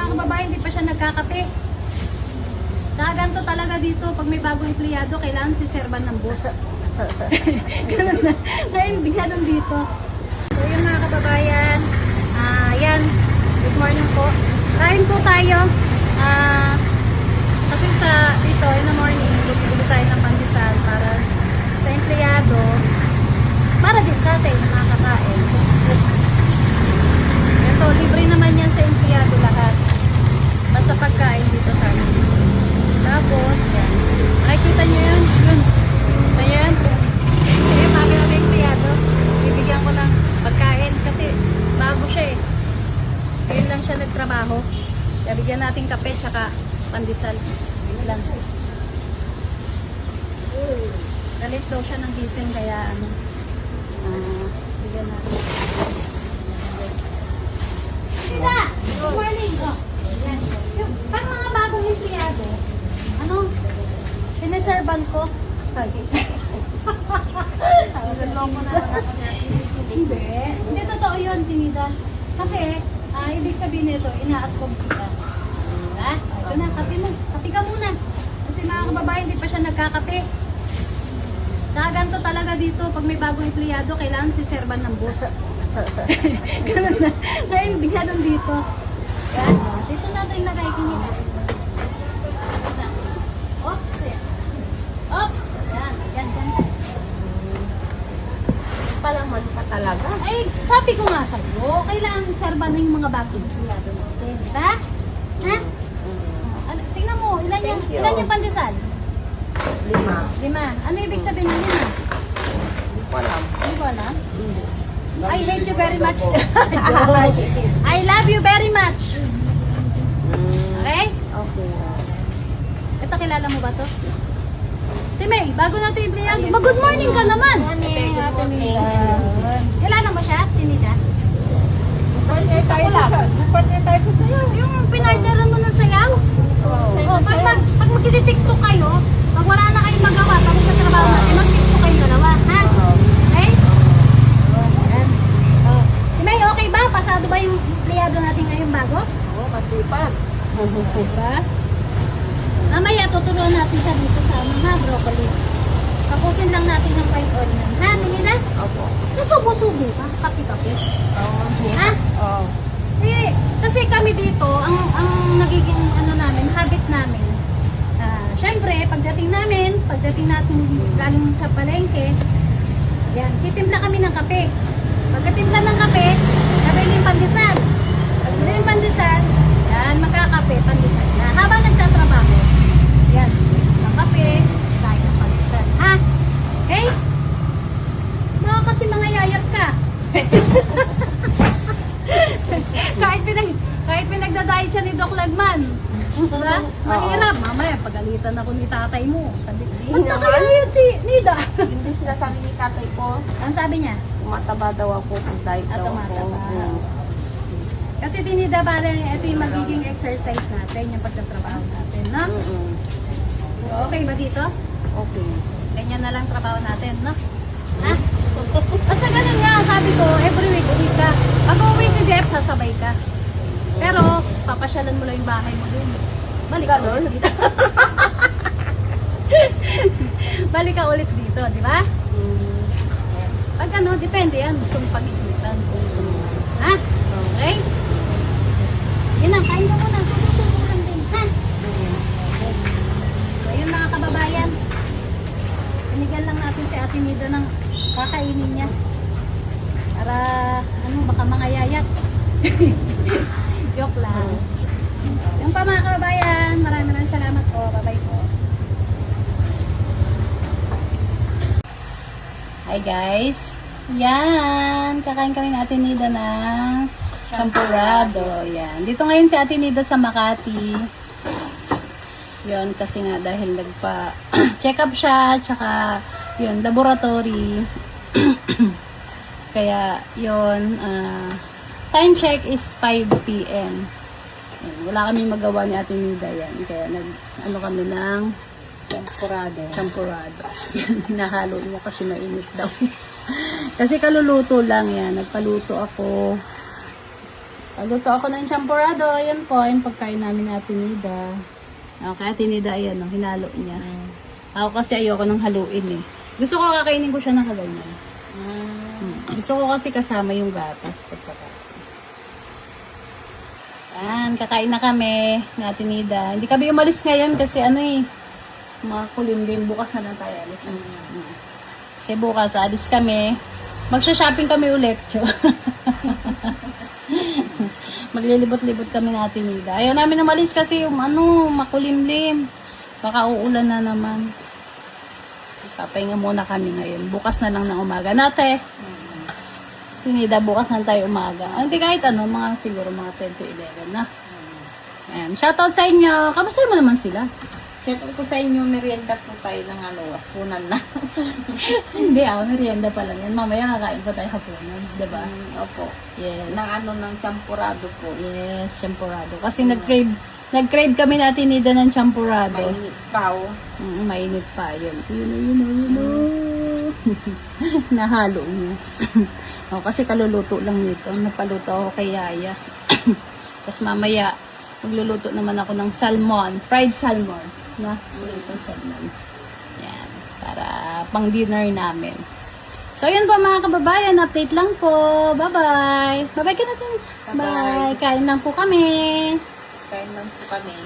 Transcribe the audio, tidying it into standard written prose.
mga kababayan, hindi pa siya nagkakape. Ganito talaga dito, pag may bagong empleyado, kailangan si serban ng boss. Ganun na. Ngayon, ganun dito. So yun mga kababayan, yan, good morning po. Kain po tayo. Kasi dito, in the morning, bili tayo ng pandesal para sa empleyado, para din sa atin, mga kakain. Ito, libre naman yan sa empleyado lahat. Basta pagkain dito sa amin. Tapos, yan. Nakikita nyo yun? Yun. Ayan. Kaya sabi ng empleyado, bibigyan ko ng pagkain kasi bago siya eh. Ngayon lang siya nagtrabaho. Kaya bigyan natin kape tsaka pandesal. Yun lang. Galit daw siya ng gising kaya ano. Bigyan natin. Tita! Good morning! Oh. Yan. Yung pag mga bagong empleyado, ano? Sineserban ko. Hindi. Hindi totoo yun, Tinida. Kasi, ibig sabihin nito, ina-atcom kita. Diba? Ito na, kape mo. Kape ka muna. Kasi mga kababayan, hindi pa siya nagkakape. Ganito talaga dito, pag may bagong empleyado, kailangan si serban ng boss. Ganun na. Ngayon, ganun dito. Yan. Dito natin ilagay, Tinida. Oops. Op! Yan, yan, yan. Palaman ka talaga. Ay, sabi ko nga sa'yo, kailangan serban ng mga bagong empleyado natin. Diba? Ha? Tingnan mo, ilan yung pandesal? 5. Ano ibig sabihin ng 5? Hindi ko alam. Hindi ko alam. I hate you very much. I love you very much. Okay? Okay. Ito, kilala mo ba to? Timay, bago natin empleyado. Mag-good morning ka naman. Good morning. Kilala mo siya, Tinida? Partner tayo sa sayaw. Yung pinartneran mo ng sayaw? Oh, pag magti-tiktok kayo, pag wala na kayong magawa, tapos sa trabaho natin, mag-tiktok kayo dalawa, ha? Okay? Ayan. Oh. Si May, okay ba? Pasado ba yung empleyado natin ngayon bago? Oo, masipag. Diba? Mamaya, tuturuan natin siya dito sa mga broccoli. Tapusin lang natin yung white onion. Ha, Tinida? Opo. Nasubo-subo ka? Kapi-kapi? Oo. Ha? Oo. Eh, kasi kami dito, ang nagiging ano namin, habit namin. Syempre, pagdating natin galing sa palengke, yan, titimpla kami ng kape. Pagkatimpla ng kape, nabili yung pandesal. Pag nabili yung pandesal, yan, magkakape, pandesal na. Habang nagtatrabaho, yan, ng kape, tayo ng pandesal. Ha? Okay? Baka kasi mga yayat ka. kahit pinagda-diet siya ni Doc Lagman. Diba? Mahirap. Mamaya, pagalitan ako ni tatay mo. Sabi, magkakayayat si Nida. Hindi sinasabi ni tatay ko, Ang sabi niya? tumataba daw ako pag diet At daw ako. tumataba. Oo. Kasi Tinida, parang ito yung magiging exercise natin, yung pagtatrabaho natin, no? Okay ba dito? Okay. Ganyan na lang trabaho natin, no? Ha? Basta ganun nga, sabi ko, every week, uwi ka. Pag uwi si Jeff, sasabay ka. Pero, papasyalan mo lang yung bahay mo dun. Balik ka ulit dito. Balik ka ulit dito, di ba? Pag ano, depende yan. Gusto mong pag-isipan kung gusto mo. Ha? Okay? Yan lang, kain ka muna. Subo-subo lang din, ha? So, yun mga kababayan. Binigyan lang natin si Ate Nida ng kakainin niya. Para, ano, baka mga yayat. Joke lang. Yung pa mga kababayan, maraming salamat po. Bye-bye po. Hi guys. Yan. Kakain kami ng Ate Nida ng champurrado. Yan. Dito ngayon si Ate Nida sa Makati. Yun, kasi nga dahil nagpa-check up siya, tsaka yun, laboratory. Kaya yun, time check is 5 p.m. Wala kami magawa ni Ate Nida yan. Kaya ano kami ng champurrado. Hinahalo mo kasi mainit daw. Kasi kaluluto lang yan. Nagpaluto ako. Paluto ako ng champurado. Ayan po, yung pagkain namin ni Ate Nida. Okay, Ate Nida, ayan, oh, hinalo niya. Ako kasi ayoko nang haluin eh. Gusto ko kakainin ko siya ng kaganyan. Gusto ko kasi kasama yung gatas pagkakain. Ayan, kakain na kami ni Ate Nida. Hindi kami umalis ngayon kasi ano eh, mga kulimlim. Bukas na lang tayo alis. Kasi bukas, alis kami. Magsha-shopping kami ulit. Maglilibot-libot kami ng Ate Nida. Ayaw namin umalis kasi yung ano, makulimlim. Baka uulan na naman. Papahinga muna kami ngayon. Bukas na lang ng umaga. Nate, Nida, bukas na tayo umaga. Hindi kahit ano, mga siguro mga 10 to 11 na. Ayan. Shoutout sa inyo. Kamusta mo naman sila? Shout out ko sa inyo, merienda po tayo ng hapunan na. Hindi merienda pa lang yan. Mamaya kakain pa tayo hapunan. Diba? Opo. Yes. Ng champurado po. Yes, champurado. Kasi nag-crave kami natin Nida ng champurado. Mainit pa oh. Mainit pa yun. Yun. Nahalo niya. Kasi kaluluto lang nito. Napaluto ako kay Yaya. Tapos mamaya, magluluto naman ako ng salmon. Fried salmon. Itong salmon. Yan. Para pang dinner namin. So, yun po mga kababayan. Update lang po. Bye-bye. Bye-bye ka natin. Bye-bye. Bye. Kain lang po kami. Kain lang po kami.